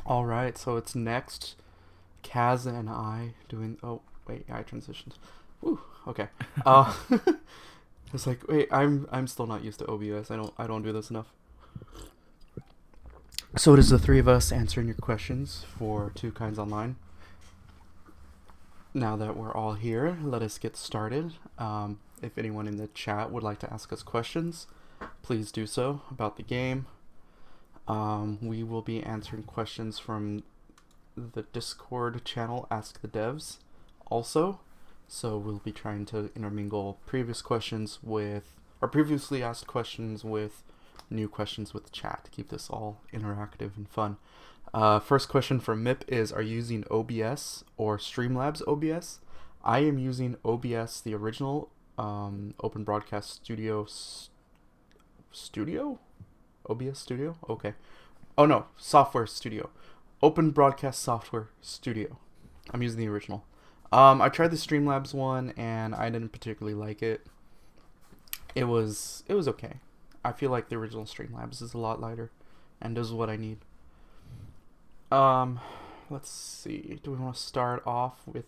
All right, so it's next Kaz and I doing. Oh wait, I transitioned. Woo. Okay. Uh, it's like wait, I'm still not used to OBS. I don't do this enough. So it is the three of us answering your questions for Two Kinds Online. Now that we're all here, let us get started. If anyone in the chat would like to ask us questions, please do so about the game. We will be answering questions from the Discord channel Ask the Devs also. So we'll be trying to intermingle previous questions with, or previously asked questions with new questions with chat to keep this all interactive and fun. First question from MIP is, are you using OBS or Streamlabs OBS? I am using OBS, the original Open Broadcast Studio? OBS Studio? Okay. Oh no, Software Studio. Open Broadcast Software Studio. I'm using the original. I tried the Streamlabs one and I didn't particularly like it. It was okay. I feel like the original Streamlabs is a lot lighter and does what I need. Um, let's see. Do we want to start off with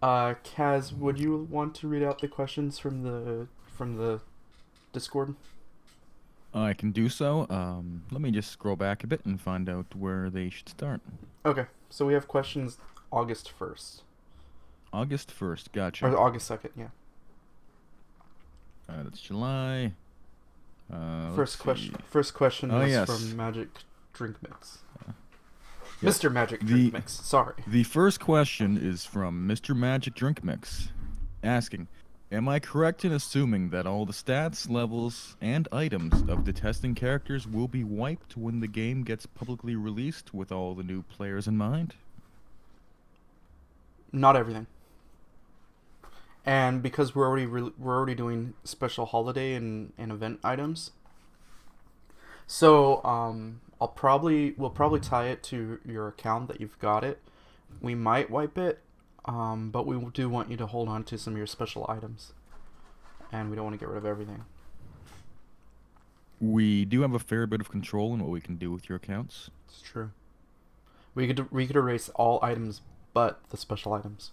Kaz, would you want to read out the questions from the Discord? I can do so. Let me just scroll back a bit and find out where they should start. Okay. So we have questions August 1st. August 1st, gotcha. Or August 2nd, yeah. That's July. Let's First see. question. First question Oh, was yes. from Magic Drink Mix. Yep. Mr. Magic Drink The Mix. Sorry. the first question is from Mr. Magic Drink Mix, asking, am I correct in assuming that all the stats, levels, and items of the testing characters will be wiped when the game gets publicly released with all the new players in mind? Not everything. And because we're already doing special holiday and event items, so we'll probably tie it to your account that you've got it. We might wipe it, but we do want you to hold on to some of your special items, and we don't want to get rid of everything. We do have a fair bit of control in what we can do with your accounts. It's true. We could erase all items but the special items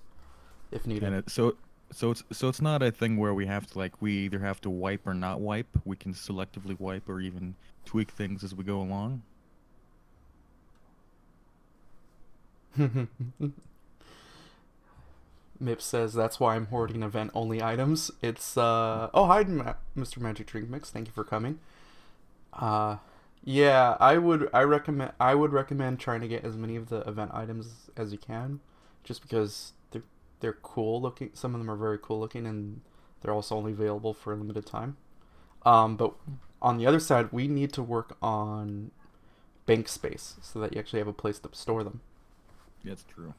if needed. And it's not a thing where we have to we either have to wipe or not wipe. We can selectively wipe or even tweak things as we go along. Mip says that's why I'm hoarding event only items. It's oh hi Mr. Magic Drink Mix, thank you for coming. Uh yeah, I would recommend trying to get as many of the event items as you can, just because they're cool looking. Some of them are very cool looking, and they're also only available for a limited time. But on the other side, we need to work on bank space so that you actually have a place to store them. Yeah, it's true.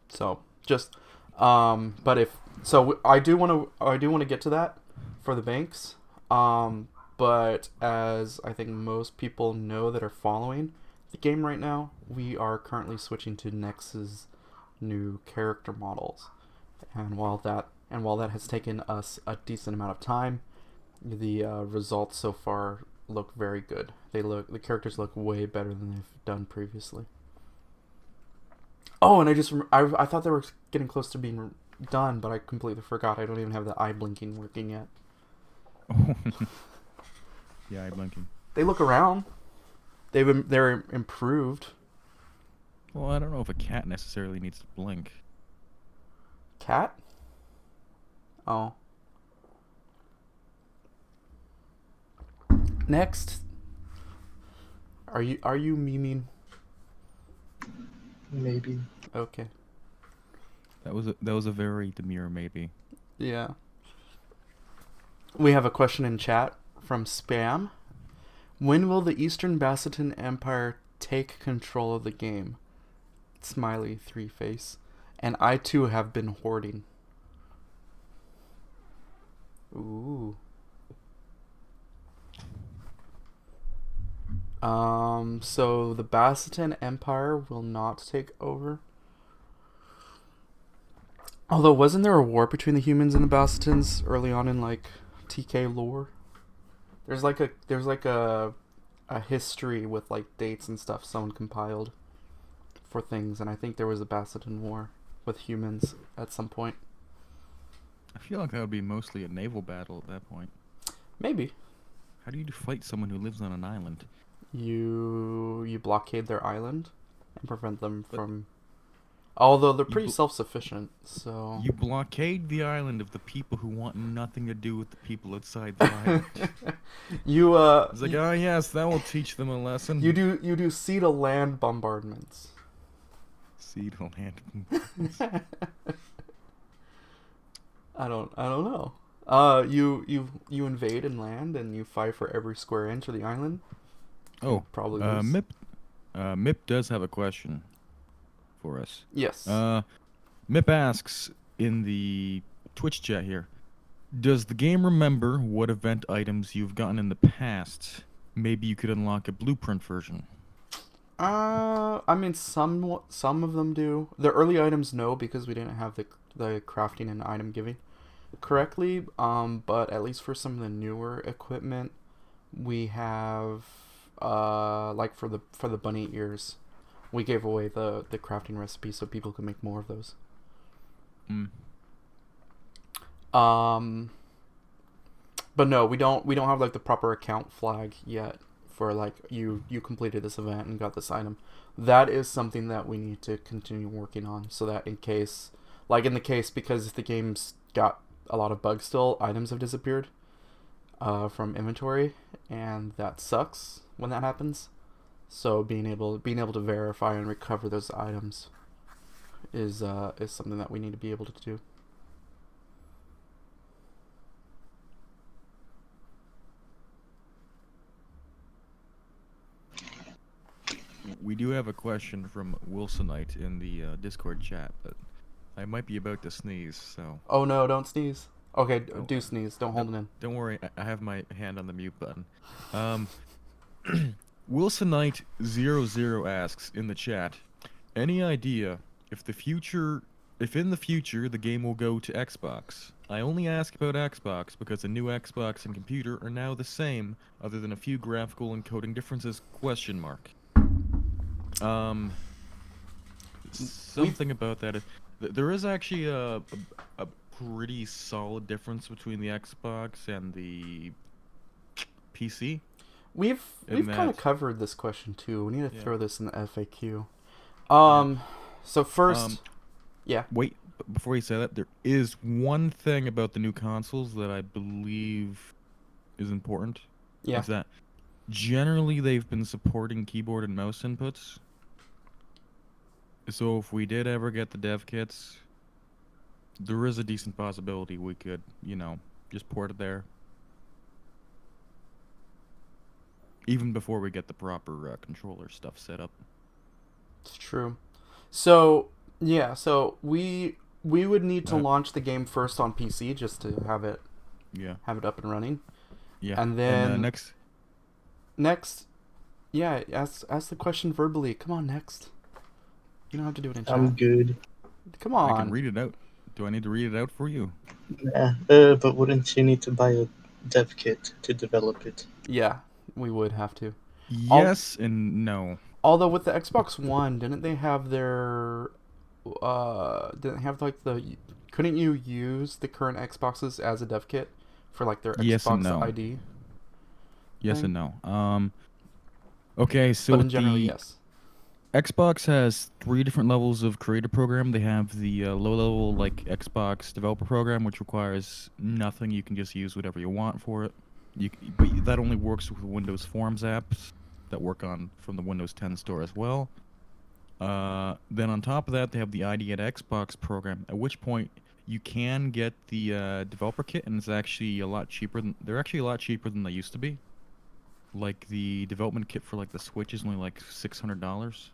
So just but if so, I do want to get to that for the banks. But as I think most people know that are following the game right now, we are currently switching to Nex's new character models, and while that has taken us a decent amount of time, the results so far look very good. The characters look way better than they've done previously. Oh, and I thought they were getting close to being done, but I completely forgot. I don't even have the eye blinking working yet. Yeah, I'm blinking. They look around. They're improved. Well, I don't know if a cat necessarily needs to blink. Cat? Oh. Next. Are you memeing? Maybe. Okay. That was a very demure maybe. Yeah. We have a question in chat from Spam. When will the Eastern Basseton Empire take control of the game? Smiley three face. And I too have been hoarding. Ooh. So the Basseton Empire will not take over. Although, wasn't there a war between the humans and the Bassetons early on in TK lore? There's like a history with dates and stuff someone compiled. for things, and I think there was a Basildon War with humans at some point. I feel like that would be mostly a naval battle at that point. Maybe. How do you fight someone who lives on an island? You blockade their island and prevent them from... Although they're pretty self-sufficient, so... You blockade the island of the people who want nothing to do with the people outside the island. It's like, oh yes, that will teach them a lesson. You do sea to land bombardments. Sea to land bombardments. I don't know. You invade and land, and you fight for every square inch of the island. Oh, probably. Mip does have a question for us. Yes. Mip asks in the Twitch chat here, does the game remember what event items you've gotten in the past? Maybe you could unlock a blueprint version. I mean, some of them do. The early items, no, because we didn't have the crafting and item giving correctly. But at least for some of the newer equipment, we have like for the bunny ears, we gave away the crafting recipe so people could make more of those. But no, we don't have like the proper account flag yet for like you completed this event and got this item. That is something that we need to continue working on, so that in case, like in the case, because the game's got a lot of bugs still, items have disappeared from inventory, and that sucks when that happens. So being able to verify and recover those items is something that we need to be able to do. We do have a question from Wilsonite in the Discord chat, but I might be about to sneeze, so... Oh no, don't sneeze. Okay, do sneeze. Don't hold it in. Don't worry, I have my hand on the mute button. Wilsonite00 asks in the chat, any idea if in the future the game will go to Xbox? I only ask about Xbox because the new Xbox and computer are now the same, other than a few graphical and coding differences, ? Something about that. There is actually a pretty solid difference between the Xbox and the PC. We've kind of covered this question too. We need to throw this in the FAQ. So first, Wait, before you say that, there is one thing about the new consoles that I believe is important. Yeah. Is that generally they've been supporting keyboard and mouse inputs. So if we did ever get the dev kits, there is a decent possibility we could, just port it there. Even before we get the proper controller stuff set up. It's true. So, yeah, we would need to launch the game first on PC just to have it up and running. Yeah. And then next, ask the question verbally. Come on, next. You don't have to do it in chat. I'm good. Come on. I can read it out. Do I need to read it out for you? Yeah, but wouldn't you need to buy a dev kit to develop it? Yeah, we would have to. Yes and no. Although with the Xbox One, didn't they have their couldn't you use the current Xboxes as a dev kit for like their Yes Xbox and no. ID? Yes and no. Okay, so but in general, yes. Xbox has 3 different levels of creator program. They have the low level like Xbox developer program, which requires nothing. You can just use whatever you want for it. But that only works with Windows Forms apps that work from the Windows 10 store as well. Then on top of that, they have the ID at Xbox program, at which point you can get the developer kit, and it's actually a lot cheaper they're actually a lot cheaper than they used to be. Like the development kit for like the Switch is only like $600,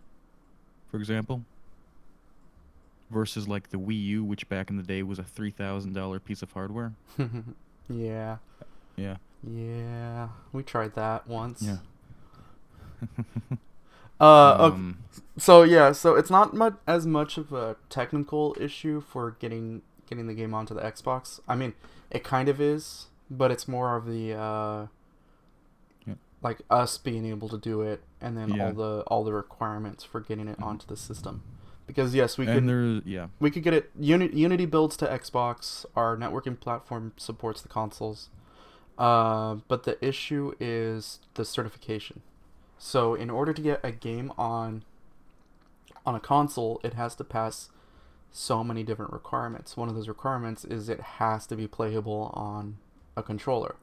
for example. Versus like the Wii U, which back in the day was a $3,000 piece of hardware. Yeah. Yeah. Yeah. We tried that once. Yeah. Okay. So it's not as much of a technical issue for getting the game onto the Xbox. I mean, it kind of is, but it's more of the like us being able to do it, and then Yeah. all the requirements for getting it Mhm. onto the system. Because yes, And there's yeah. we could get it. Unity builds to Xbox. Our networking platform supports the consoles. But the issue is the certification. So in order to get a game on a console, it has to pass so many different requirements. One of those requirements is it has to be playable on a controller.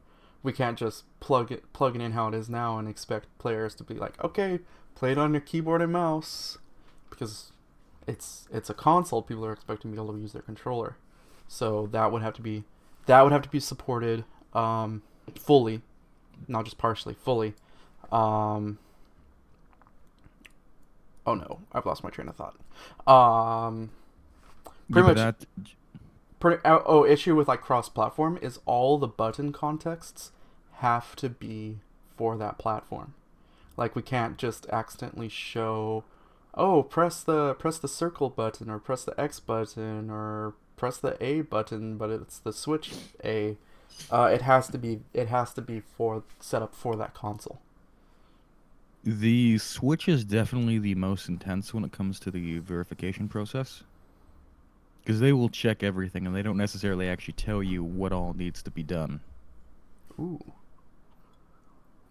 We can't just plug it in how it is now and expect players to be like, okay, play it on your keyboard and mouse, because it's a console. People are expecting to be able to use their controller, so that would have to be supported fully, not just partially, fully. Um, oh no, I've lost my train of thought. Pretty Yeah, but much. that Issue with like cross-platform is all the button contexts have to be for that platform. Like we can't just accidentally show, oh, press the circle button or press the X button or press the A button, but it's the Switch A. It has to be for set up for that console. the Switch is definitely the most intense when it comes to the verification process. Because they will check everything and they don't necessarily actually tell you what all needs to be done. Ooh.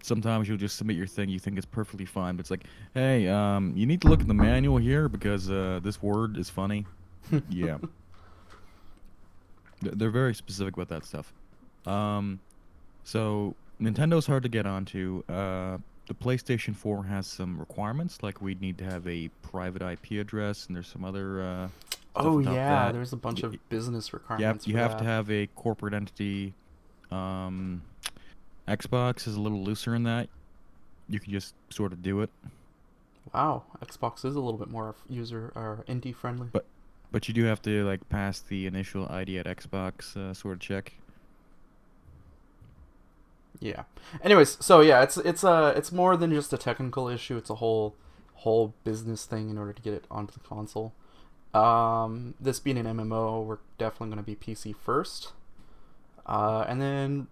Sometimes you'll just submit your thing, you think it's perfectly fine, but it's like, hey, you need to look at the manual here because this word is funny. Yeah. They're very specific about that stuff. Um, so Nintendo's hard to get onto. The PlayStation 4 has some requirements, like we'd need to have a private IP address, and there's some other stuff Oh on top of yeah, that. there's a bunch Y- of business You have requirements you for have to that. have a corporate entity. Um, Xbox is a little looser in that. You can just sort of do it, Wow, Xbox is a little bit more user or indie friendly. but you do have to like pass the initial ID at Xbox sort of check. Yeah. Anyways, so yeah, it's more than just a technical issue. It's a whole business thing in order to get it onto the console. This being an MMO, we're definitely going to be PC first, and then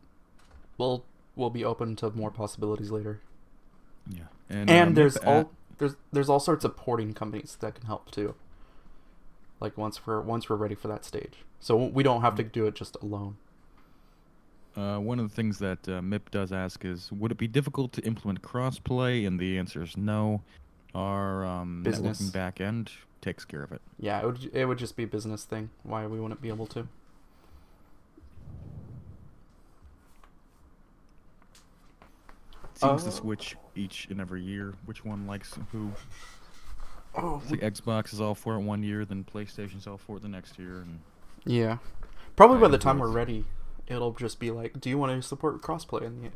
we'll be open to more possibilities later. Yeah, and And MIP there's all sorts of porting companies that can help too. Like once we're ready for that stage, so we don't have to do it just alone. one of the things that MIP does ask is, would it be difficult to implement crossplay? And the answer is no. Our networking Business. backend takes care of it. Yeah, it would just be a business thing. Why we wouldn't be able to. Seems to switch each and every year. Which one likes who? Oh, It's like Xbox is all for it one year, then PlayStation's all for it the next year, and yeah. Probably by back the and time we're forth. ready, it'll just be like, do you want to support crossplay in the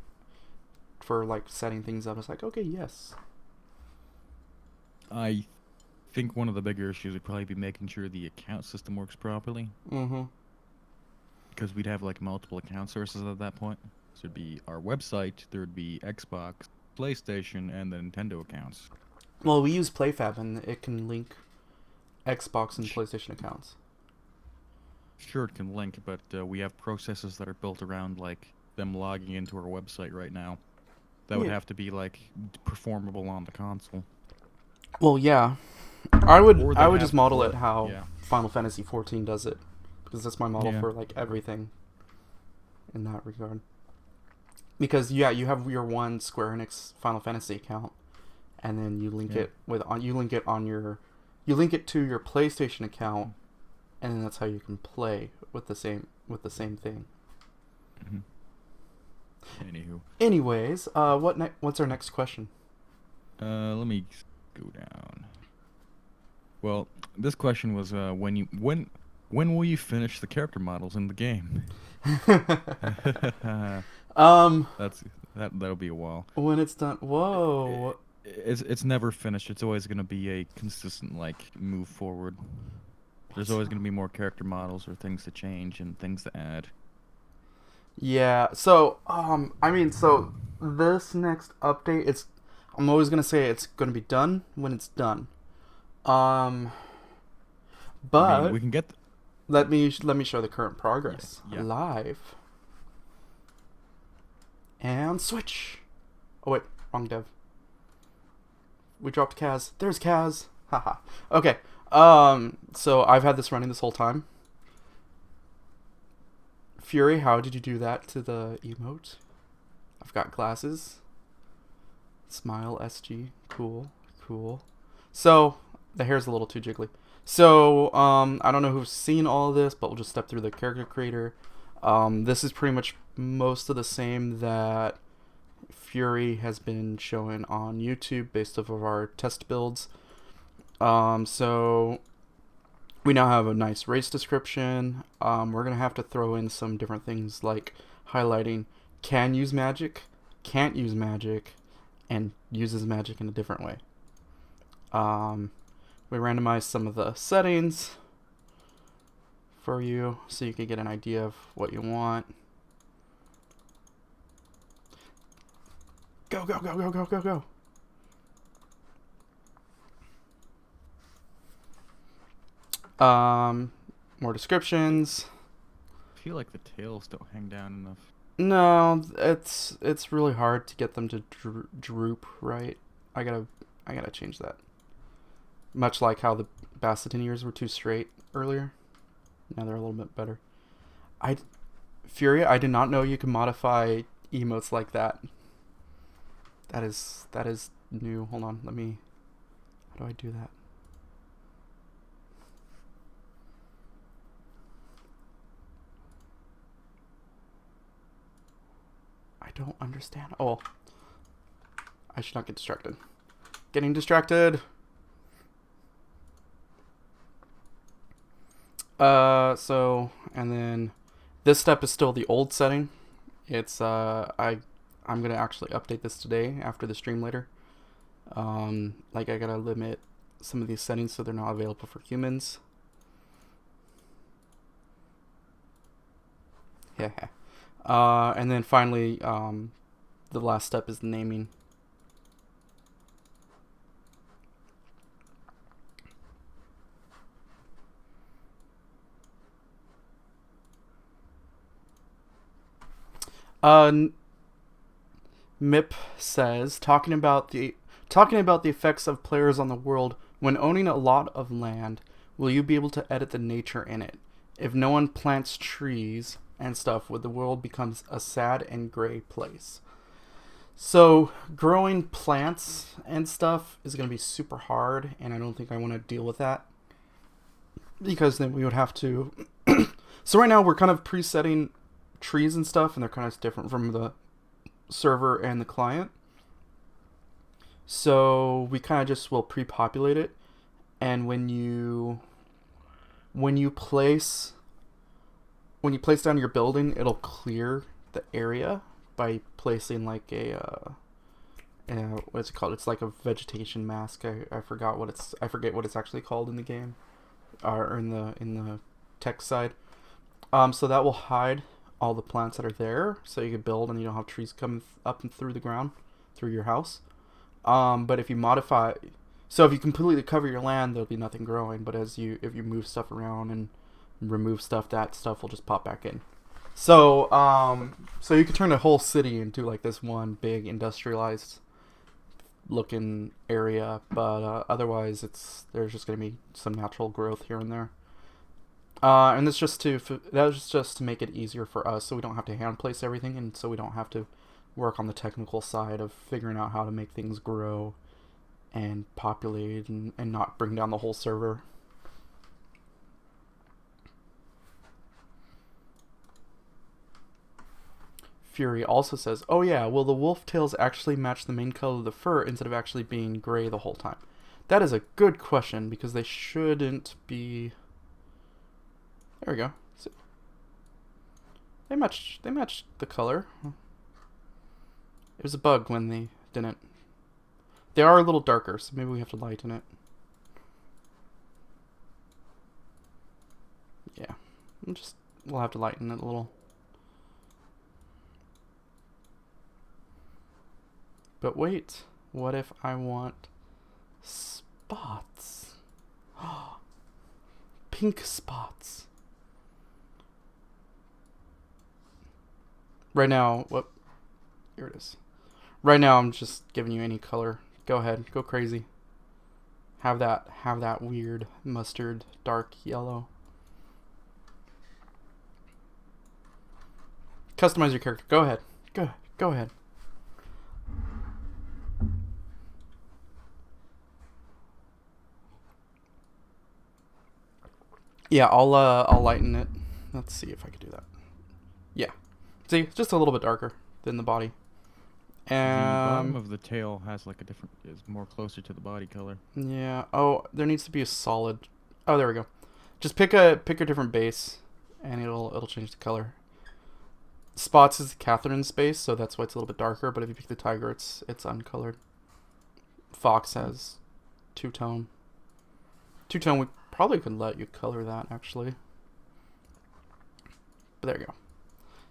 for like setting things up? It's like, okay, yes. I think one of the bigger issues would probably be making sure the account system works properly, Mm-hmm. because we'd have like multiple account sources at that point. So it'd be our website, there'd be Xbox, PlayStation, and the Nintendo accounts. Well, we use PlayFab and it can link Xbox and Sh- PlayStation accounts. Sure, it can link, but we have processes that are built around like them logging into our website right now. That would Yeah. have to be like performable on the console. Well, yeah. Or I they'd would have just model or it how yeah. Final Fantasy 14 does it, because that's my model Yeah. for like everything in that regard. Because yeah, you have your one Square Enix Final Fantasy account, and then you link Yeah. it you link it to your PlayStation account, and then that's how you can play with the same thing. Mhm. Anywho, Anyways, what's our next question? let me go down. Well, this question was when will you finish the character models in the game? um, That'll be a while. when it's done. Whoa. It's never finished. It's always gonna be a consistent like move forward. There's always gonna be more character models or things to change and things to add. Yeah. So, I mean, so this next update, I'm always gonna say it's gonna be done when it's done. Um, I mean, but we can get let me show the current progress yeah. live and switch. Oh wait, wrong dev. We dropped Kaz. There's Kaz. Haha. Okay. So I've had this running this whole time. Fury, how did you do that to the emote? I've got glasses. Smile SG. Cool. Cool. So the hair's a little too jiggly. So I don't know who's seen all of this, but we'll just step through the character creator. This is pretty much most of the same that Fury has been showing on YouTube based off of our test builds. So we now have a nice race description. We're going to have to throw in some different things like highlighting can use magic, can't use magic, and uses magic in a different way. We randomized some of the settings for you so you can get an idea of what you want. Go, go, go, go, go, go, go. More descriptions. I feel like the tails don't hang down enough. No, it's really hard to get them to droop right. I gotta change that. Much like how the Bassetin ears were too straight earlier. Now they're a little bit better. Fury, I did not know you can modify emotes like that. That is new. Hold on, let me. How do I do that? I don't understand. Oh, I should not get distracted. Getting distracted. So, and then this step is still the old setting. It's, I'm gonna actually update this today after the stream later. Like I gotta limit some of these settings so they're not available for humans. Yeah. And then finally, the last step is naming. Mip says, talking about the effects of players on the world when owning a lot of land, will you be able to edit the nature in it? If no one plants trees and stuff, the world becomes a sad and gray place. So growing plants and stuff is going to be super hard, and I don't think I want to deal with that, because then we would have to so right now we're kind of presetting trees and stuff, and they're kind of different from the server and the client. So we kind of just will pre-populate it, and when you place down your building, it'll clear the area by placing like a what's it called? It's like a vegetation mask. I forget what it's actually called in the game, or in the text side. So that will hide all the plants that are there, so you can build and you don't have trees coming up and through the ground, through your house. But if you modify, so if you completely cover your land, there'll be nothing growing. But if you move stuff around and remove stuff, that stuff will just pop back in. So so you can turn a whole city into like this one big industrialized looking area, but otherwise there's just gonna be some natural growth here and there. And that's just to make it easier for us, so we don't have to hand place everything, and so we don't have to work on the technical side of figuring out how to make things grow and populate and not bring down the whole server. Fury also says, oh yeah, will the wolf tails actually match the main color of the fur instead of actually being gray the whole time? That is a good question, because they shouldn't be. There we go. So they matched the color. It was a bug when they didn't. They are a little darker, so maybe we have to lighten it. Yeah. We'll have to lighten it a little. But wait, what if I want spots? Pink spots. Right now, here it is. Right now, I'm just giving you any color. Go ahead, go crazy. Have that weird mustard, dark yellow. Customize your character. Go ahead. Go ahead. Yeah, I'll lighten it. Let's see if I can do that. Yeah. See, it's just a little bit darker than the body. The bottom of the tail has like a different, is more closer to the body color. Yeah. Oh, there needs to be a solid. Oh, there we go. Just pick a different base, and it'll change the color. Spots is Catherine's base, so that's why it's a little bit darker. But if you pick the tiger, it's uncolored. Fox has two-tone. Two-tone, we probably could let you color that actually. But there you go.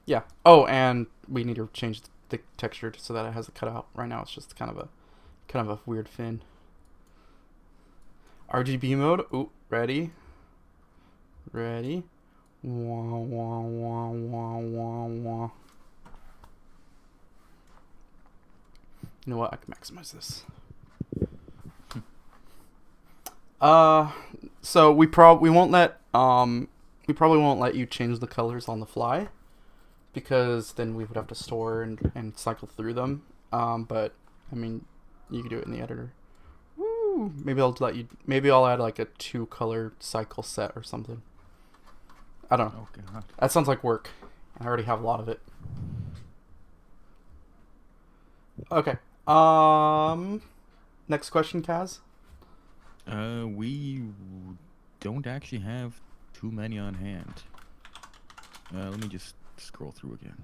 Yeah. Oh, and we need to change the texture so that it has a cutout. Right now, it's just kind of a weird fin. RGB mode. Ooh, ready. Wah, wah, wah, wah, wah, wah. You know what? I can maximize this. So we probably won't let you change the colors on the fly, because then we would have to store and cycle through them. But I mean, you can do it in the editor. Woo! Maybe I'll add like a 2-color cycle set or something. I don't know. Oh, God. That sounds like work. I already have a lot of it. Okay. Next question, Kaz. We don't actually have too many on hand. Let me just scroll through again.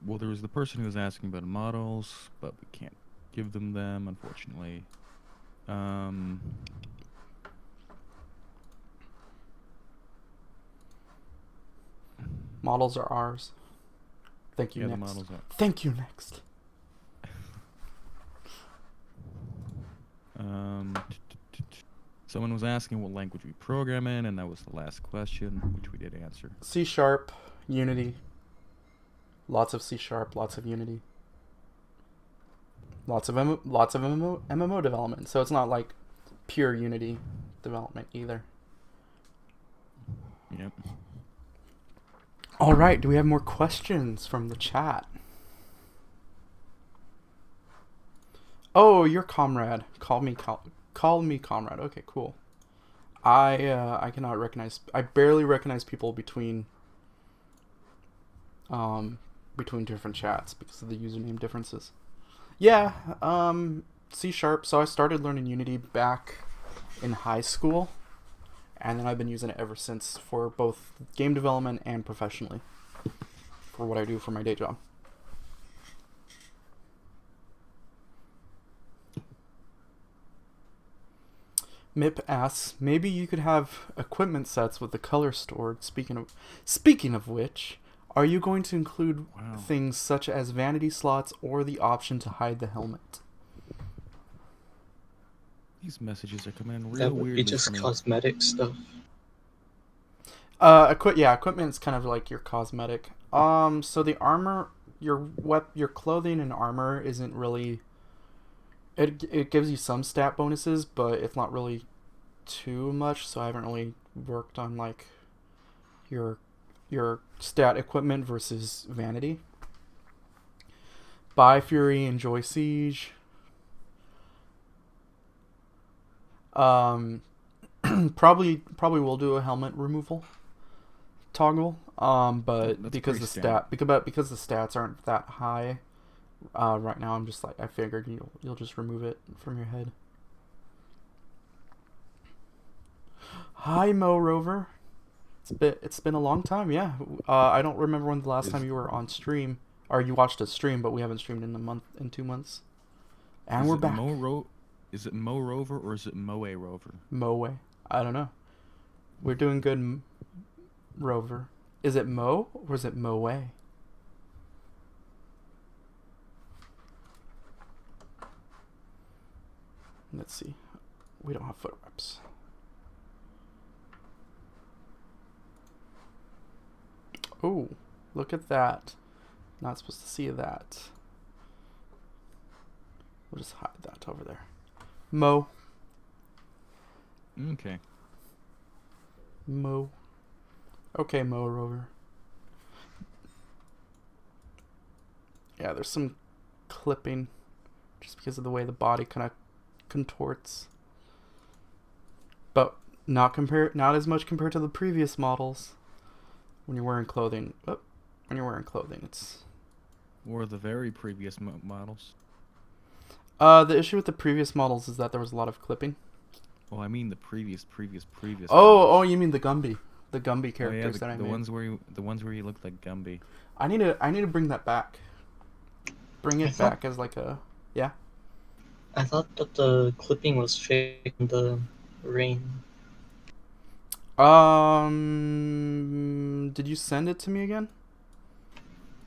Well, there was the person who was asking about models, but we can't give them, unfortunately. Models are ours. Thank you, Yeah, next. the models are. Thank you, next. Someone was asking what language we program in, and that was the last question, which we did answer. C#, Unity. Lots of C#, lots of Unity. Lots of MMO development. So it's not like pure Unity development either. Yep. All right. Do we have more questions from the chat? Oh, you're Comrade. Call me Comrade. Okay, cool. I cannot recognize. I barely recognize people between different chats because of the username differences. Yeah. C#. So I started learning Unity back in high school, and then I've been using it ever since for both game development and professionally for what I do for my day job. Mip asks, maybe you could have equipment sets with the color stored. Speaking of which, are you going to include things such as vanity slots or the option to hide the helmet? These messages are coming in real That would weirdly be just for me. cosmetic stuff. Equipment's kind of like your cosmetic. So the armor, your clothing and armor isn't really. It gives you some stat bonuses, but it's not really too much. So I haven't really worked on like your stat equipment versus vanity. Buy Fury, enjoy Siege. Probably will do a helmet removal toggle. But That's because pretty because the stats aren't that high, right now I'm just like, I figured you'll just remove it from your head. Hi Mo Rover. It's been a long time, yeah. I don't remember when the last time you were on stream, or you watched a stream, but we haven't streamed in 2 months. And we're back. Is it Mo Rover or is it Moe Rover? Moe. I don't know. We're doing good, Rover. Is it Mo or is it Moe? Let's see. We don't have foot reps. Oh, look at that. Not supposed to see that. We'll just hide that over there. Mo. Okay. Mo. Okay, Mo Rover. Yeah, there's some clipping just because of the way the body kind of contorts. But not as much compared to the previous models. When you're wearing clothing, it's Or the very previous models. the issue with the previous models is that there was a lot of clipping. Oh, I mean the previous Oh, models. you mean the Gumby characters that I the made. ones where you looked like Gumby. I need to bring that back. Bring I it thought back as like a yeah. I thought that the clipping was fake in the rain. Did you send it to me again?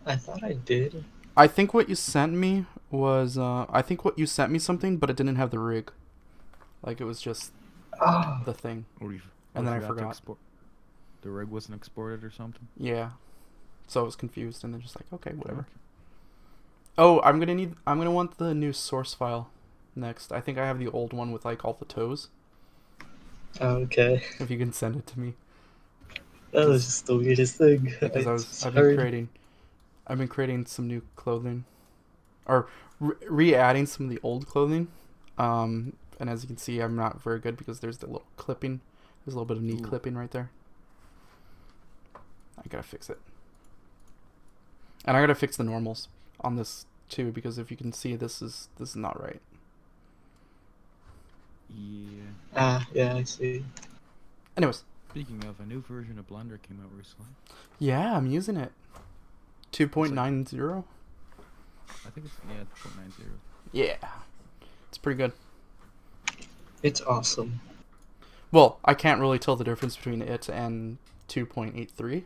I thought I did. I think what you sent me was something, but it didn't have the rig. Like it was just Oh, the thing, Or you, and then I forgot to forgot. export. The rig wasn't exported or something. Yeah, so I was confused, and then just like okay, whatever. Okay. Oh, I'm gonna want the new source file next. I think I have the old one with like all the toes. okay. If you can send it to me, That was just the weirdest thing. because I've heard. I've been creating some new clothing, or re-adding some of the old clothing. And as you can see, I'm not very good because there's the little clipping. There's a little bit of knee clipping right there. I gotta fix it. And I gotta fix the normals on this too, because if you can see, this is not right. Yeah. Yeah, I see. Anyways, Speaking of, a new version of Blender came out recently. yeah, I'm using it. 2.90. I think it's 2.90. Yeah, it's pretty good. It's awesome. Well, I can't really tell the difference between it and 2.83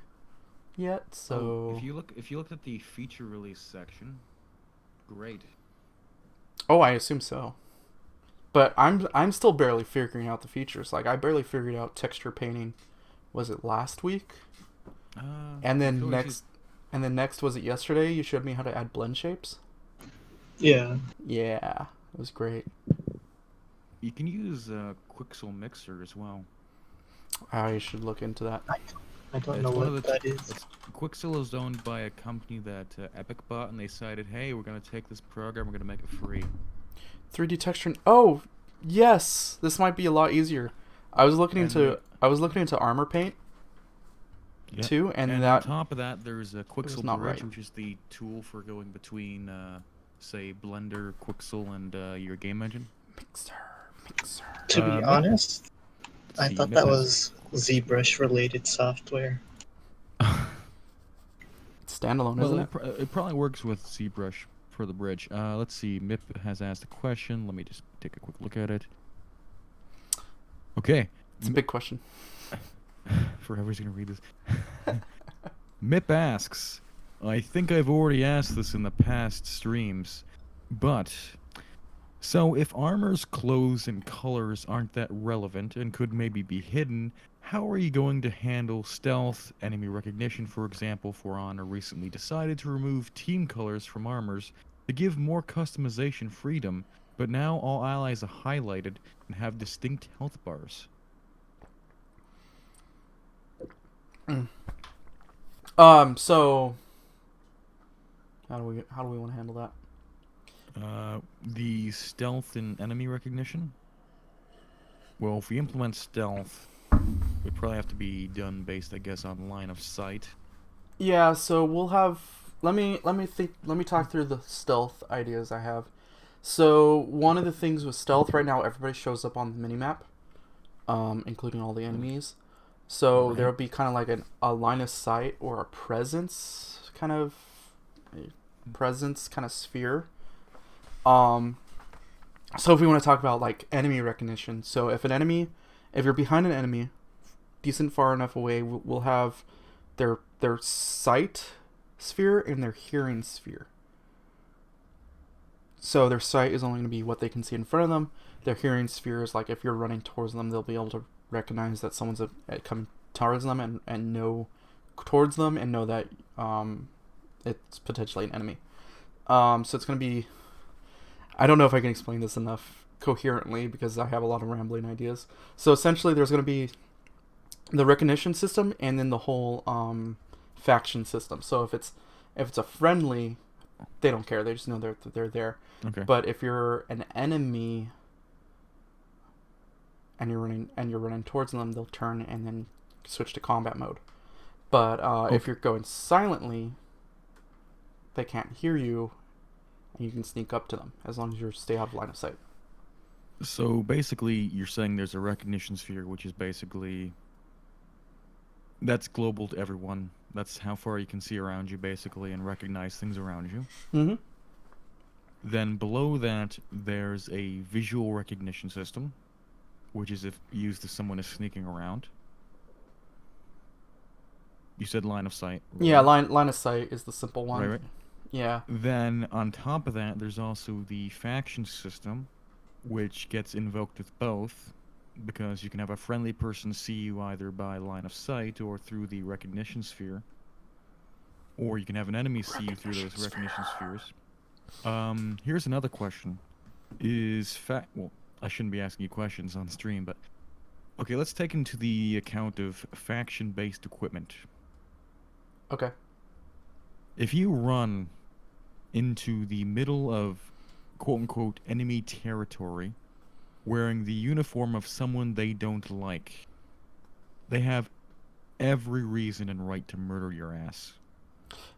yet. So Oh, if you look at the feature release section, great. oh, I assume so. But I'm still barely figuring out the features. Like I barely figured out texture painting. Was it last week? And then next was it yesterday? You showed me how to add blend shapes. Yeah. Yeah, it was great. You can use Quixel Mixer as well. I should look into that. I don't know what that is. Quixel is owned by a company that Epic bought, and they decided, hey, we're gonna take this program, we're gonna make it free. 3D texture. Oh, yes. This might be a lot easier. I was looking into Armor Paint too, and on that top of that, there's a Quixel not Bridge, right. which is the tool for going between, say, Blender, Quixel, and your game engine. mixer. To be honest, I See, thought that was ZBrush related software. It's standalone, Well, isn't it? it probably works with ZBrush for the bridge. Let's see. Mip has asked a question. Let me just take a quick look at it. Okay. It's a big question. Forever's gonna read this. Mip asks, I think I've already asked this in the past streams, but so if armor's clothes and colors aren't that relevant and could maybe be hidden, how are you going to handle stealth, enemy recognition, for example? For Honor recently decided to remove team colors from armors to give more customization freedom, but now all allies are highlighted and have distinct health bars. So how do we want to handle that? The stealth and enemy recognition? Well, if we implement stealth, would probably have to be done based, I guess, on line of sight. Yeah, so we'll have let me talk through the stealth ideas I have. So one of the things with stealth right now, everybody shows up on the minimap, including all the enemies. So Right. there'll be kind of like a line of sight or a presence kind of sphere. So if we want to talk about like enemy recognition, so if you're behind an enemy, decent far enough away, we'll have their sight sphere and their hearing sphere. So their sight is only going to be what they can see in front of them. Their hearing sphere is like if you're running towards them, they'll be able to recognize that someone's coming towards them and know towards them and know that it's potentially an enemy. So it's going to be... I don't know if I can explain this enough coherently because I have a lot of rambling ideas. So essentially there's going to be the recognition system and then the whole faction system. So if it's a friendly, they don't care. They just know they're there. Okay. But if you're an enemy and you're running towards them, they'll turn and then switch to combat mode. But if you're going silently, they can't hear you, and you can sneak up to them as long as you stay out of line of sight. So basically, you're saying there's a recognition sphere, which is basically that's global to everyone. That's how far you can see around you, basically, and recognize things around you. Mm-hmm. Then below that, there's a visual recognition system, which is if used if someone is sneaking around. You said line of sight. Right? Yeah, line of sight is the simple one. Right. Yeah. Then on top of that, there's also the faction system, which gets invoked with both, because you can have a friendly person see you either by line of sight or through the recognition sphere, or you can have an enemy see you through those recognition spheres. Here's another question: well, I shouldn't be asking you questions on stream, but okay, let's take into the account of faction-based equipment. Okay. If you run into the middle of quote-unquote enemy territory wearing the uniform of someone they don't like, they have every reason and right to murder your ass.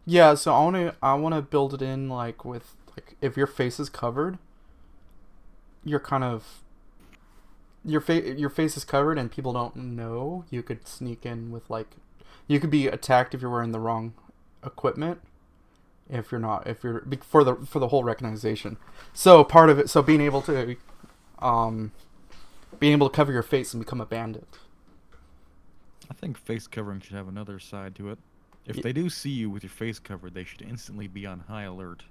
Yeah, so I wanna build it in with if your face is covered, you're kind of your face is covered and people don't know. You could sneak in with you could be attacked if you're wearing the wrong equipment. If you're for the whole recognition. So part of it, so being able to cover your face and become a bandit. I think face covering should have another side to it. If they do see you with your face covered, they should instantly be on high alert.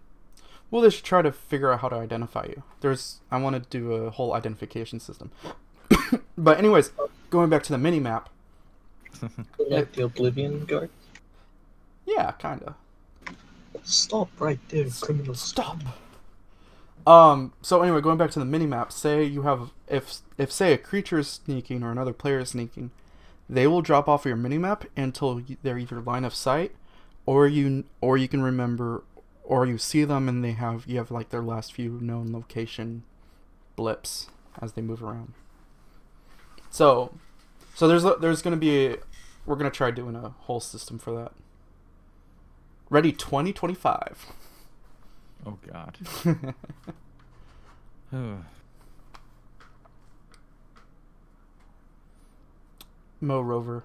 Well, they should try to figure out how to identify you. I want to do a whole identification system. But anyways, going back to the mini map. Like the Oblivion Guard? Yeah, kinda. Stop right there, criminal. Stop. So anyway, going back to the mini map, say you have if say a creature is sneaking or another player is sneaking, they will drop off your mini map until they're either line of sight, or you can remember, or you see them and you have their last few known location blips as they move around. So there's gonna be we're gonna try doing a whole system for that. Ready 2025. Oh god. Mo Rover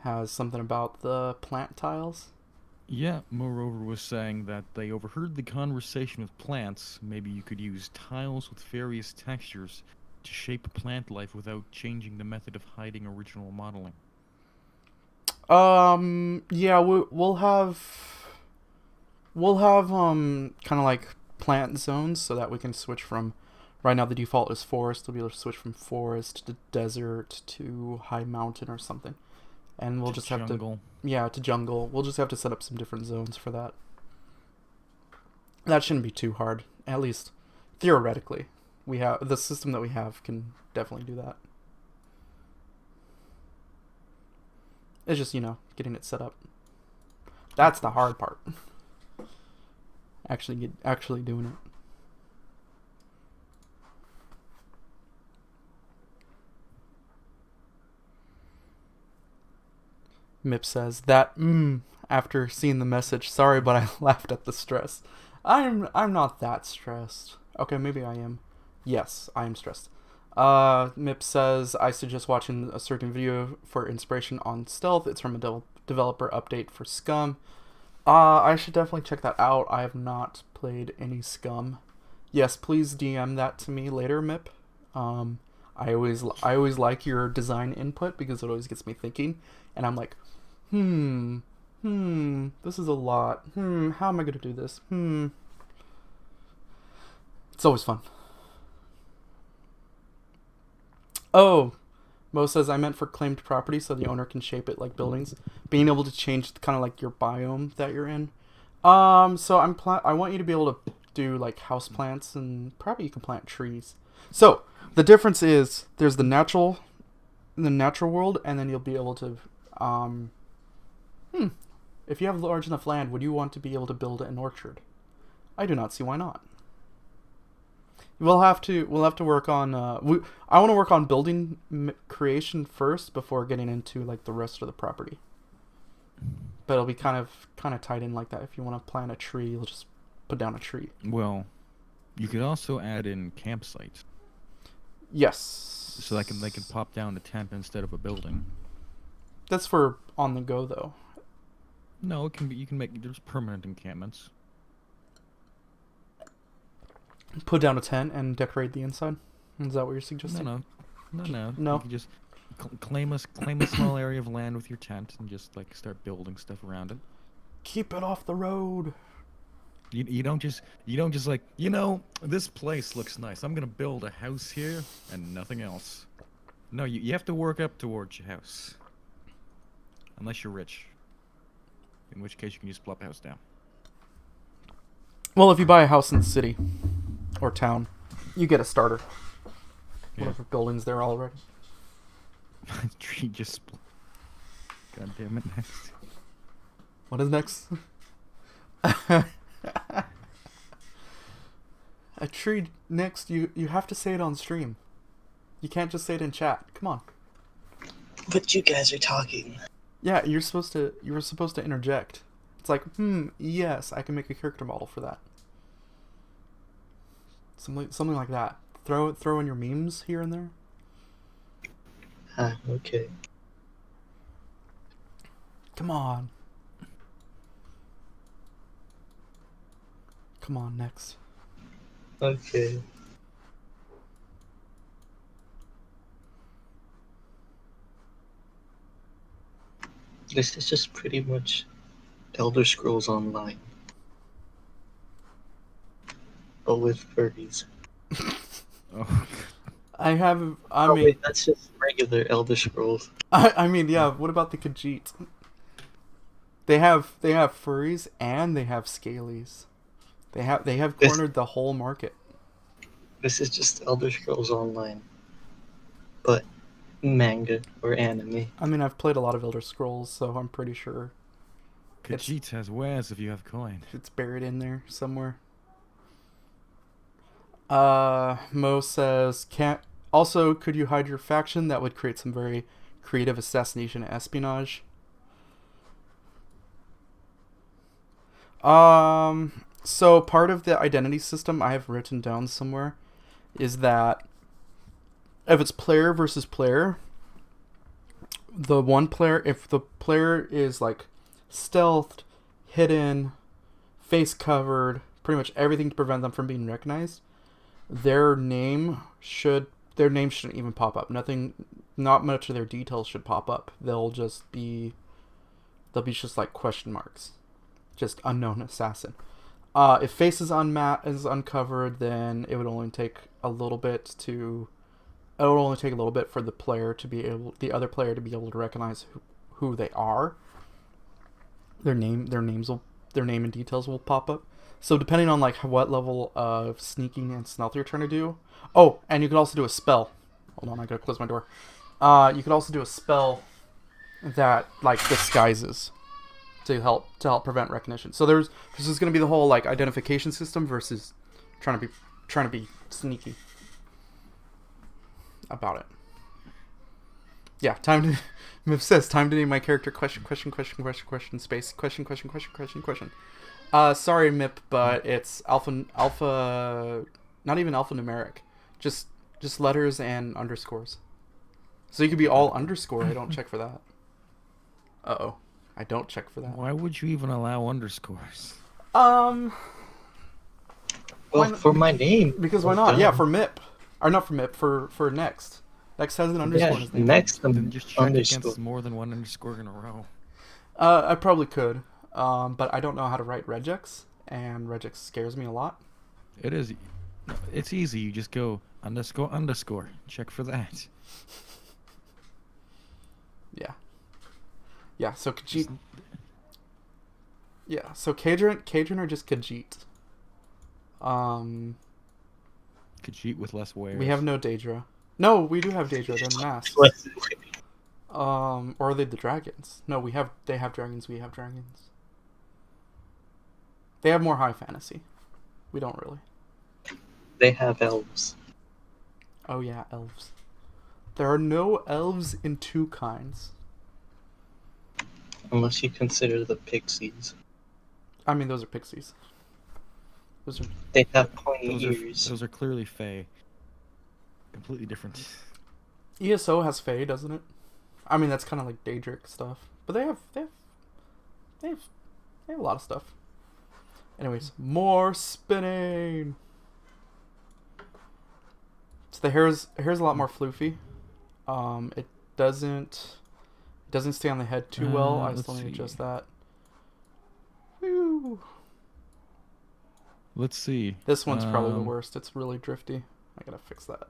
has something about the plant tiles. Yeah, moreover was saying that they overheard the conversation with plants. Maybe you could use tiles with various textures to shape plant life without changing the method of hiding original modeling. Yeah, we'll have kind of like plant zones so that we can switch from, right now the default is forest, we'll be able to switch from forest to desert to high mountain or something. And we'll just have to, to jungle. We'll just have to set up some different zones for that. That shouldn't be too hard, at least theoretically. The system that we have can definitely do that. It's just, getting it set up. That's the hard part. Actually doing it. Mip says that after seeing the message. Sorry, but I laughed at the stress. I'm not that stressed. Okay, maybe I am. Yes, I am stressed. Mip says, I suggest watching a certain video for inspiration on stealth. It's from a developer update for Scum. I should definitely check that out. I have not played any Scum. Yes, please DM that to me later, Mip. I always like your design input because it always gets me thinking, and I'm like, this is a lot. How am I gonna do this? It's always fun. Oh, Mo says I meant for claimed property, so the owner can shape it like buildings. Being able to change kind of like your biome that you're in. So I want you to be able to do like house plants, and probably you can plant trees. So the difference is there's the natural world, and then you'll be able to if you have large enough land, would you want to be able to build an orchard? I do not see why not. We'll have to work on I want to work on building creation first before getting into like the rest of the property. But it'll be kind of tied in like that. If you want to plant a tree, you'll just put down a tree. Well, you could also add in campsites. Yes. So they can pop down a tent instead of a building. That's for on the go though. No, it can be. You can make there's permanent encampments. Put down a tent and decorate the inside. Is that what you're suggesting? No. No. You can just claim a small area of land with your tent and just like start building stuff around it. Keep it off the road. You don't just like, this place looks nice. I'm gonna build a house here and nothing else. No, you have to work up towards your house. Unless you're rich. In which case you can just plop a house down. Well, if you buy a house in the city or town, you get a starter. Yeah. Whatever building's there already. Tree just God damn it, next. What is next? A tree next, you have to say it on stream. You can't just say it in chat. Come on. But you guys are talking. Yeah, you were supposed to interject. It's like, yes, I can make a character model for that. Something like that. Throw in your memes here and there. Okay. Come on. Come on, next. Okay. This is just pretty much Elder Scrolls Online. But with furries. Oh. Wait, that's just regular Elder Scrolls. I mean, yeah, what about the Khajiit? They have furries and they have scalies. They have cornered the whole market. This is just Elder Scrolls Online. But manga or anime. I mean, I've played a lot of Elder Scrolls, so I'm pretty sure Khajiit has wares if you have coin. it's buried in there somewhere. Mo says, could you hide your faction? That would create some very creative assassination and espionage. So part of the identity system I have written down somewhere is that if it's player versus player, if the player is like stealthed, hidden, face covered, pretty much everything to prevent them from being recognized, their name shouldn't even pop up. Not much of their details should pop up. They'll be just like question marks. Just unknown assassin. If face is uncovered, then it would only take a little bit for the other player to be able to recognize who they are. Their name and details will pop up. So depending on like what level of sneaking and stealth you're trying to do. Oh, and you could also do a spell. Hold on, I gotta close my door. You could also do a spell that like disguises to help prevent recognition. So this is going to be the whole like identification system versus trying to be sneaky about it. Yeah, Miv says time to name my character question space question. Sorry Mip, but it's alpha not even alphanumeric. Just letters and underscores. So you could be all underscore. I don't check for that. Uh-oh. I don't check for that. Why would you even allow underscores? Well, for my name. Because why not? Yeah, for MIP. Or not for MIP, for Next. Next has an underscore in his name. Next, Then just check underscore. against more than one underscore in a row. I probably could. But I don't know how to write regex, and regex scares me a lot. It's easy. You just go underscore. Check for that. Yeah. Yeah, so Khajiit... Yeah, so Khajiit are just Khajiit. Khajiit with less wares. We have no Daedra. No, we do have Daedra. They're the masks. Or are they the dragons? No, they have dragons. We have dragons. They have more high fantasy. We don't really. They have elves. Oh yeah, elves. There are no elves in TwoKinds. Unless you consider the pixies. I mean, those are pixies. Those are... They have pointy ears. Those are clearly Fae. Completely different. ESO has Fae, doesn't it? I mean, that's kind of like Daedric stuff, but they have a lot of stuff. Anyways, more spinning. So the hair's a lot more floofy. It doesn't stay on the head too well. I still need to adjust that. Woo. Let's see. This one's probably the worst. It's really drifty. I gotta fix that.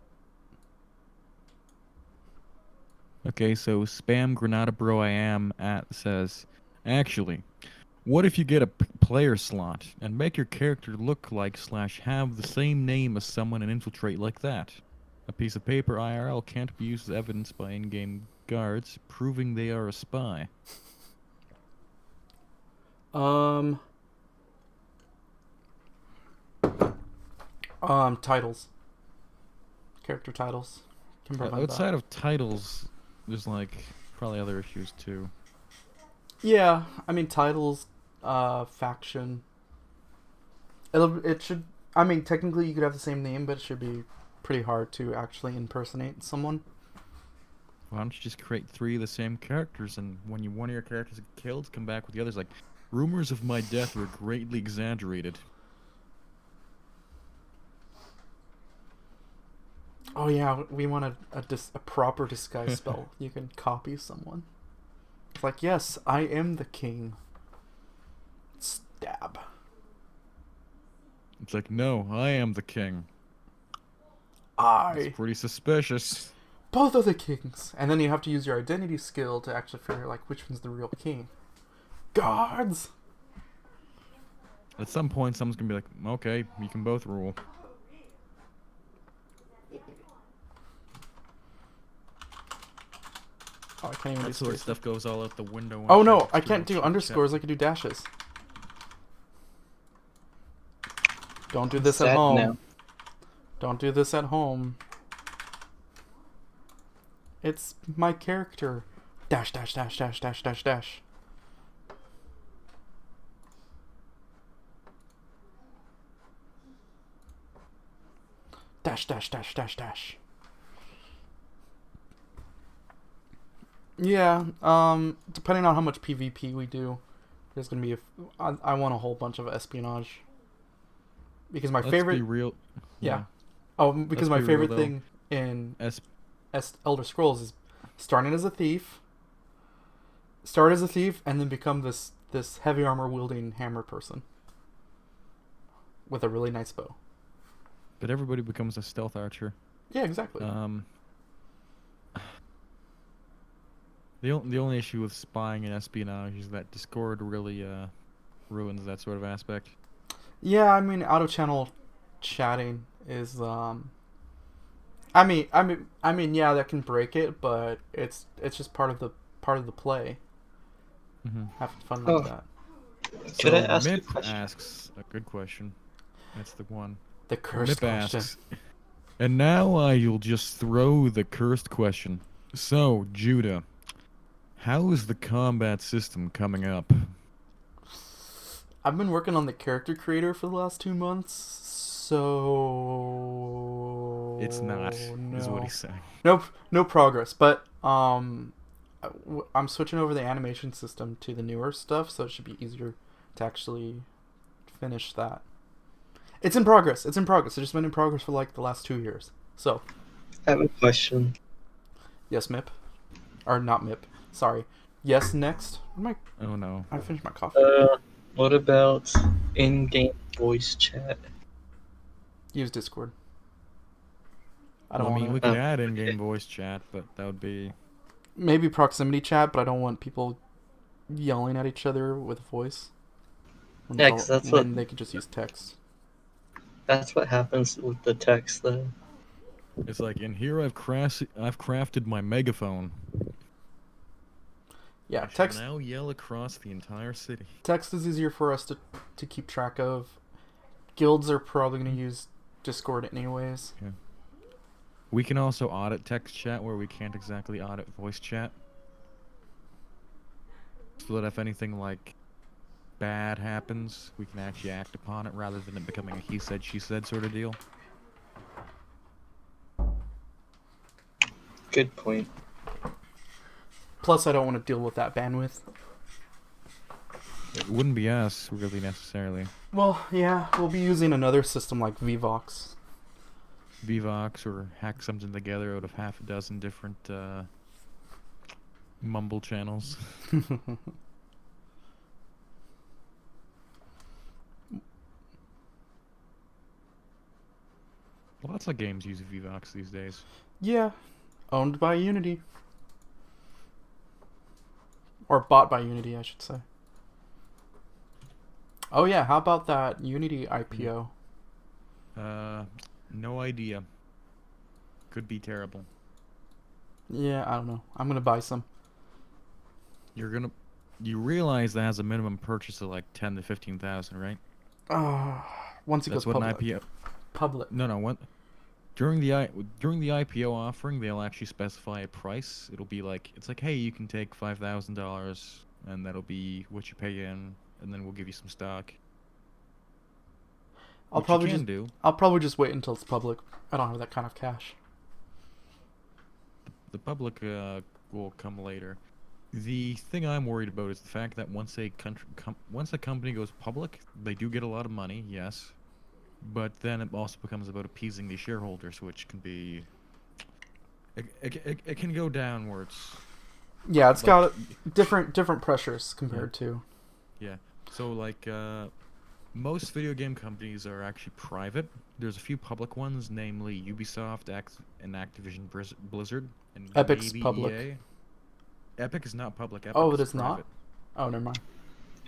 Okay, so Spam Granada Bro I Am says, actually, what if you get a player slot and make your character look like / have the same name as someone and infiltrate like that? A piece of paper IRL can't be used as evidence by in-game guards, proving they are a spy. Titles. Character titles. Can provide Outside that. of titles, there's like probably other issues too. Yeah, I mean titles, faction. It should. I mean, technically you could have the same name, but it should be pretty hard to actually impersonate someone. Why don't you just create 3 of the same characters, and when one of your characters is killed, come back with the others? Like, rumors of my death were greatly exaggerated. Oh yeah, we want a proper disguise spell. You can copy someone. It's like, yes, I am the king. Stab. It's like, no, I am the king. It's pretty suspicious. Both are the kings. And then you have to use your identity skill to actually figure like which one's the real king. Guards! At some point, someone's gonna be like, okay, you can both rule. Oh, I can't even That sort of stuff goes all out the window. Oh no, I can't do underscores. I can do dashes. Don't do this at home. Now. Don't do this at home. It's my character. Dash, dash, dash, dash, dash, dash, dash. Dash, dash, dash, dash, dash. Yeah, depending on how much PvP we do, there's gonna be I want a whole bunch of espionage. Because my favorite... Let's be real. Yeah. Oh, because my favorite thing in Elder Scrolls is starting as a thief, and then become this heavy armor wielding hammer person with a really nice bow. But everybody becomes a stealth archer. Yeah, exactly. The only issue with spying and espionage is that Discord really ruins that sort of aspect. Yeah, I mean, out of channel chatting is I mean, yeah, that can break it, but it's just part of the play. Mm-hmm. Having fun like that. Could I ask Mip a question? asks a good question. That's the one. The cursed Mip question. asks, and now I'll just throw the cursed question. So, Judah, how is the combat system coming up? I've been working on the character creator for the last 2 months, so It's not, is what he's saying. Nope, no progress. But I'm switching over the animation system to the newer stuff, so it should be easier to actually finish that. It's in progress. It's just been in progress for like the last 2 years. So, I have a question. yes, Mip, or not Mip. Sorry. Yes, next. Oh no. I finished my coffee. What about in-game voice chat? Use Discord. I mean, we could add in-game voice chat, but that would be maybe proximity chat, but I don't want people yelling at each other with voice Yeah, because when they could just use text. that's what happens with the text, though. It's like, in here I've crafted my megaphone. Yeah, I shall text now yell across the entire city. text is easier for us to keep track of. Guilds are probably going to use Discord anyways. Yeah. We can also audit text chat where we can't exactly audit voice chat. So that if anything like bad happens, we can actually act upon it rather than it becoming a he said, she said sort of deal. Good point. Plus, I don't want to deal with that bandwidth. It wouldn't be us, really, necessarily. Well, yeah, we'll be using another system like Vvox. Vvox, or hack something together out of half a dozen different mumble channels. Lots of games use Vvox these days. Yeah, owned by Unity. Or bought by Unity, I should say. Oh yeah, how about that Unity IPO? No idea. Could be terrible. Yeah, I don't know. I'm gonna buy some. You realize that has a minimum purchase of like 10 to 15,000, right? Once it That's goes what public. an IPO. Public. No. What? During the IPO offering, they'll actually specify a price. It'll be like, it's like, hey, you can take $5,000, and that'll be what you pay in, and then we'll give you some stock. I'll probably just wait until it's public. I don't have that kind of cash. The public will come later. The thing I'm worried about is the fact that once a company goes public, they do get a lot of money, yes, but then it also becomes about appeasing the shareholders, which can be it can go downwards. Yeah, it's got different pressures compared to. Yeah. So like most video game companies are actually private. There's a few public ones, namely Ubisoft, and Activision Blizzard, and Epic's maybe public. EA. Epic is not public. Epic Oh, it is is not? private. Oh, never mind.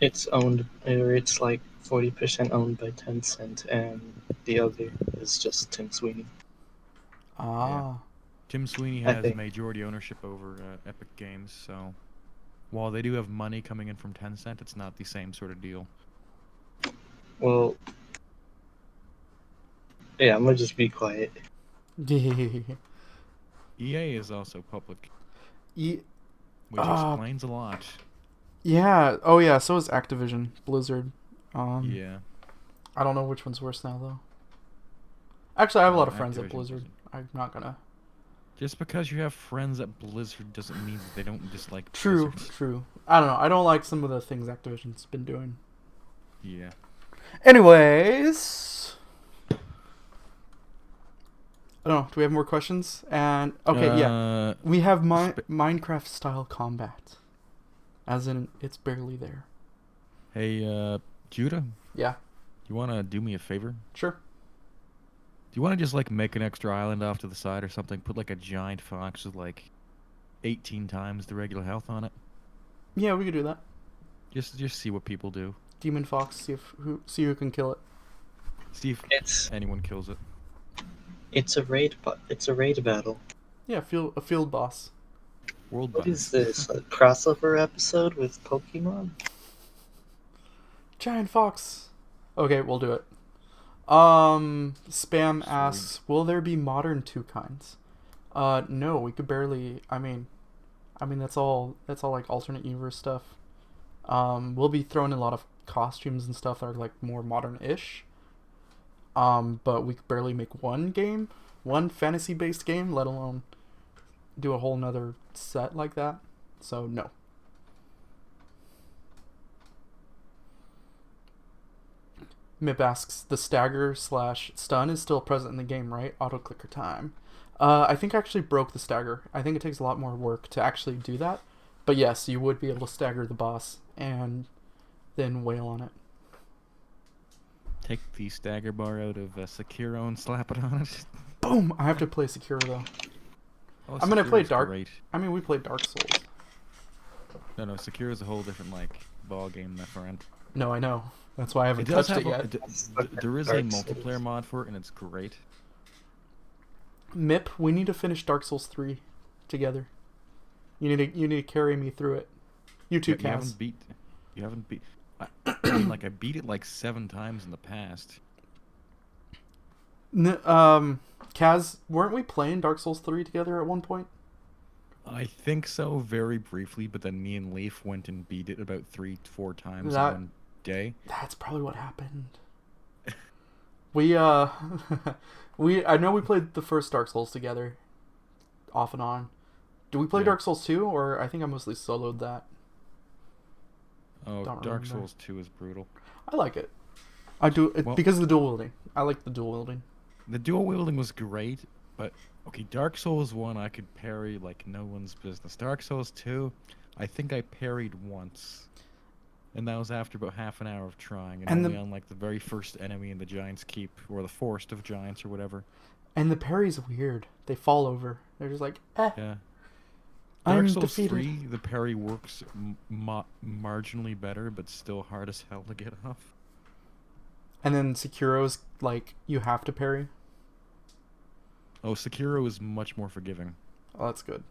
It's owned, or it's like 40% owned by Tencent, and the other is just Tim Sweeney. Ah. Tim Sweeney I has think. majority ownership over Epic Games, so while they do have money coming in from Tencent, it's not the same sort of deal. Well, yeah, I'm gonna just be quiet. EA is also public, E- which explains a lot. Yeah. Oh, yeah. So is Activision Blizzard. Yeah. I don't know which one's worse now, though. Actually, I have a lot of friends at Activision Blizzard. I'm not gonna. Just because you have friends at Blizzard doesn't mean that they don't dislike True. Blizzard. True. I don't know. I don't like some of the things Activision's been doing. Yeah. Anyways, I don't know. Do we have more questions? And okay, yeah, we have Minecraft style combat, as in it's barely there. Hey, Judah, Yeah. you wanna do me a favor? Sure. Do you wanna just like make an extra island off to the side or something? Put like a giant fox with like 18 times the regular health on it. Yeah, we could do that. Just see what people do. Demon Fox. See who can kill it. See if It's anyone kills it. it's a raid battle. Yeah, a field boss. World What boss. is this? A crossover episode with Pokemon? Giant Fox. Okay, we'll do it. Spam Sweet. asks, will there be modern TwoKinds? No, we could barely. I mean, that's all like alternate universe stuff. We'll be throwing in a lot of costumes and stuff that are like more modern-ish. But we could barely make one fantasy-based game, let alone do a whole nother set like that. So no. Mip asks, the stagger/stun is still present in the game, right? Auto clicker time. I think I actually broke the stagger. I think it takes a lot more work to actually do that. But yes, you would be able to stagger the boss and then wail on it. Take the stagger bar out of Sekiro and slap it on it. Boom! I have to play Sekiro though. Oh, I mean, I played Sekira's Dark. great. I mean, we played Dark Souls. No, Sekira's a whole different like ball game, my friend. No, I know. That's why I haven't It does touched have it yet. there is a Dark multiplayer Souls. mod for it, and it's great. Mip, we need to finish Dark Souls 3 together. You need to carry me through it. You too, You Kaz. haven't beat. You haven't beat. I mean, like I beat it like 7 times in the past. Kaz, weren't we playing Dark Souls 3 together at one point? I think so, very briefly, but then me and Leaf went and beat it about 3-4 times in That- one day. That's probably what happened. We I know we played the first Dark Souls together, off and on. Do we play Yeah. Dark Souls 2, or I think I mostly soloed that? Oh, Don't Dark remember. Souls 2 is brutal. I like it. I do it Well- because of the dual wielding. I like the dual wielding. The dual wielding was great, but okay, Dark Souls 1 I could parry like no one's business. Dark Souls 2, I think I parried once. And that was after about half an hour of trying, and And only the- on like the very first enemy in the Giant's Keep, or the Forest of Giants, or whatever. And the parry's weird. They fall over. They're just like, eh. Yeah. I'm Dark Souls defeated. 3, the parry works marginally better, but still hard as hell to get off. And then Sekiro's like, you have to parry. Oh, Sekiro is much more forgiving. Oh, that's good.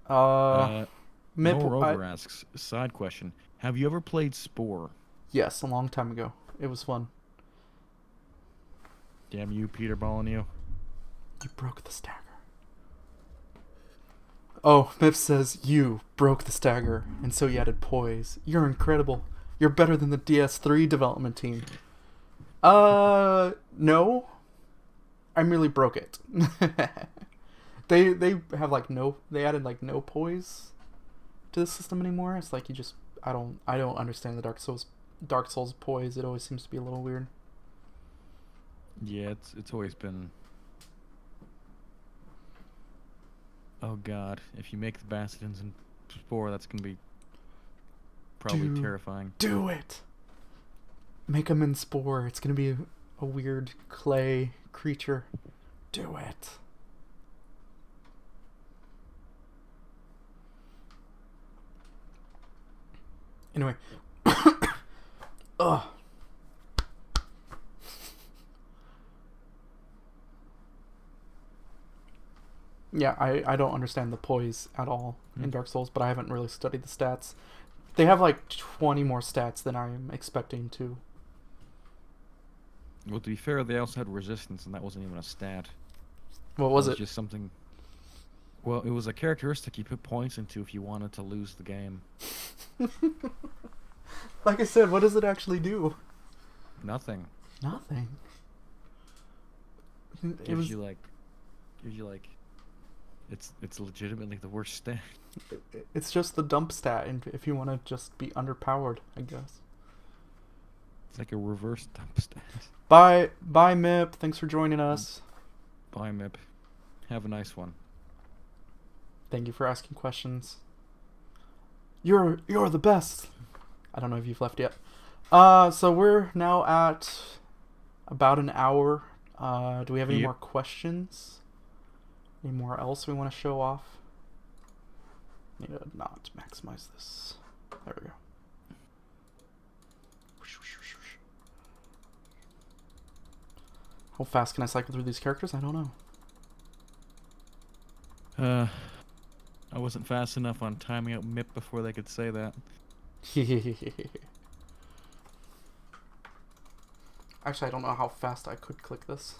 Moreover Mip, asks, side question, have you ever played Spore? yes, a long time ago. It was fun. Damn you, Peter Molyneux. You broke the stagger. Oh, Mip says, you broke the stagger, and so you added poise. You're incredible. You're better than the DS3 development team. No. I merely broke it. They have like they added like no poise to the system anymore. It's like you just I don't understand the Dark Souls poise. It always seems to be a little weird. Yeah, it's always been... Oh god, if you make the Bastions in Spore, that's gonna be probably Dude. terrifying. Do it. Make them in Spore. It's gonna be a weird clay creature. Do it. Anyway. Ugh. Yeah, I don't understand the poise at all in Dark Souls, but I haven't really studied the stats. They have like 20 more stats than I'm expecting to. Well, to be fair, they also had resistance, and that wasn't even a stat. What was It it? just something... Well, it was a characteristic you put points into if you wanted to lose the game. Like I said, what does it actually do? Nothing. Nothing. It Gives was you like... It's legitimately the worst stat. it's just the dump stat, and if you want to just be underpowered, I guess. It's like a reverse dump stat. Bye, Mip. Thanks for joining us. Bye, Mip. Have a nice one. Thank you for asking questions. You're the best. I don't know if you've left yet. So we're now at about an hour. Do we have any Yep. more questions? Any more else we want to show off? Need to not maximize this. There we go. How fast can I cycle through these characters? I don't know. I wasn't fast enough on timing out Mip before they could say that. Actually, I don't know how fast I could click this.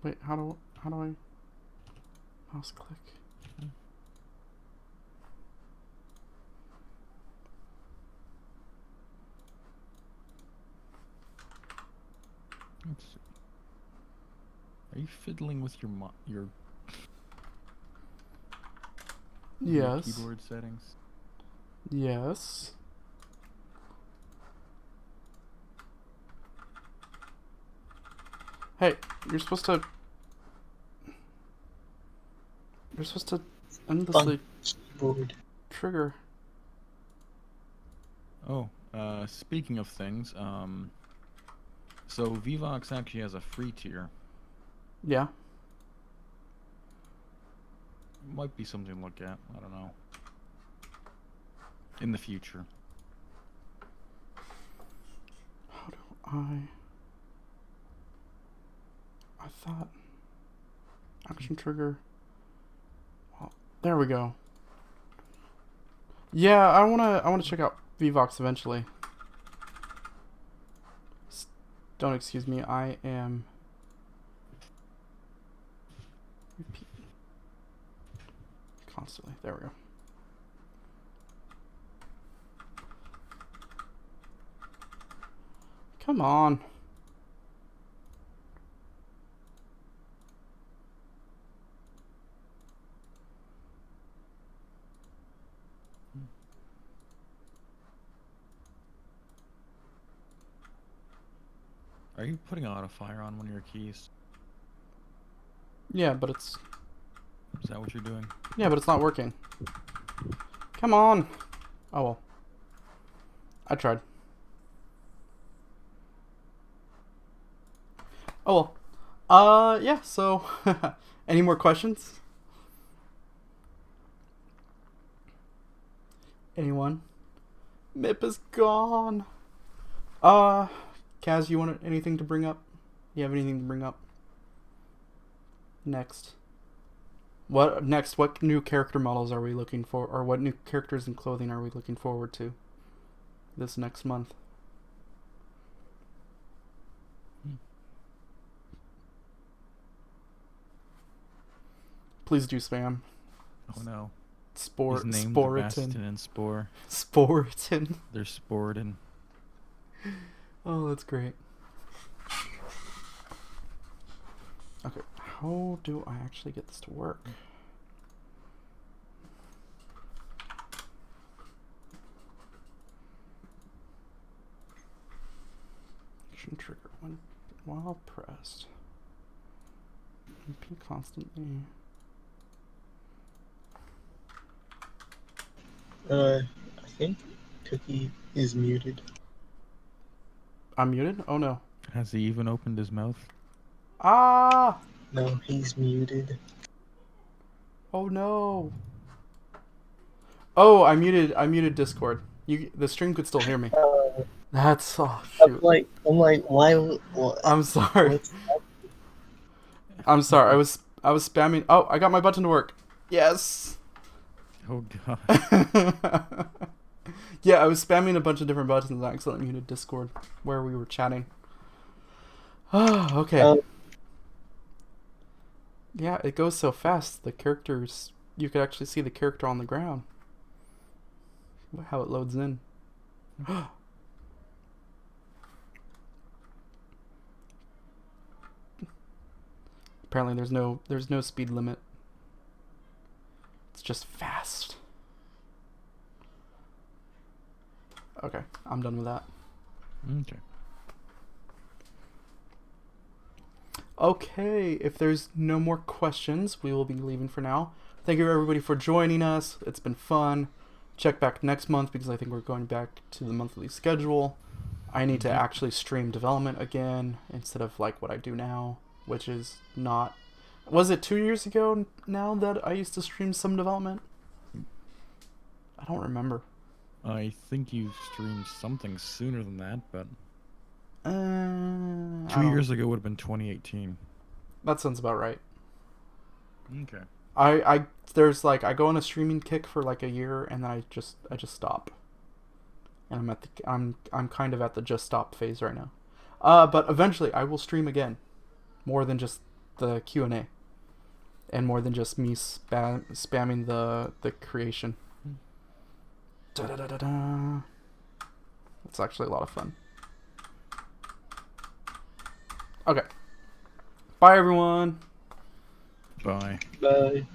Wait, how do I mouse click? Let's see. Are you fiddling with your Your Yes. keyboard settings. Yes. Hey, you're supposed to endlessly Keyboard. trigger. Oh, speaking of things, so Vivox actually has a free tier. Yeah. Might be something to look at. I don't know. In the future. How do I thought action trigger. Well, there we go. Yeah, I wanna check out Vivox eventually. Don't excuse me. I am. Repeat. Constantly. There we go. Come on. Are you putting auto fire on one of your keys? Yeah, but it's Is that what you're doing? not working. Come on. Oh well. I tried. Oh well. Yeah, so any more questions? Anyone? Mip is gone. Kaz, you want anything to bring up? You have anything to bring up? Next. What next? What new character models are we looking for, or what new characters and clothing are we looking forward to this next month? Please do spam. Oh no. Spore, He's named Sporiton. Bastin and Spore. Sporiton. They're Sporiton. Oh, that's great. Okay, how do I actually get this to work? Action trigger when while pressed. Repeat constantly. I think Cookie is muted. I'm muted? Oh no. Has he even opened his mouth? Ah! No, he's muted. Oh no. Oh, I muted Discord. The stream could still hear me. That's oh shoot. I'm like, why? What? I'm sorry. What's I'm sorry. I was spamming. Oh, I got my button to work. Yes. Oh god. Yeah, I was spamming a bunch of different buttons and I accidentally muted Discord where we were chatting. Oh, okay. Yeah, it goes so fast. The characters, you could actually see the character on the ground. How it loads in. Apparently there's no speed limit. It's just fast. Okay, I'm done with that. Okay. Okay, if there's no more questions, we will be leaving for now. Thank you everybody for joining us. It's been fun. Check back next month because I think we're going back to the monthly schedule. I need to actually stream development again instead of like what I do now, which is not... Was it 2 years ago now that I used to stream some development? I don't remember. I think you streamed something sooner than that, but I 2 don't- years ago would have been 2018. That sounds about right. Okay. I there's like I go on a streaming kick for like a year and then I just stop. And I'm kind of at the just stop phase right now. But eventually I will stream again. More than just the Q&A. And more than just me spamming the creation. Da da da da da. It's actually a lot of fun. Okay. Bye everyone. Bye. Bye.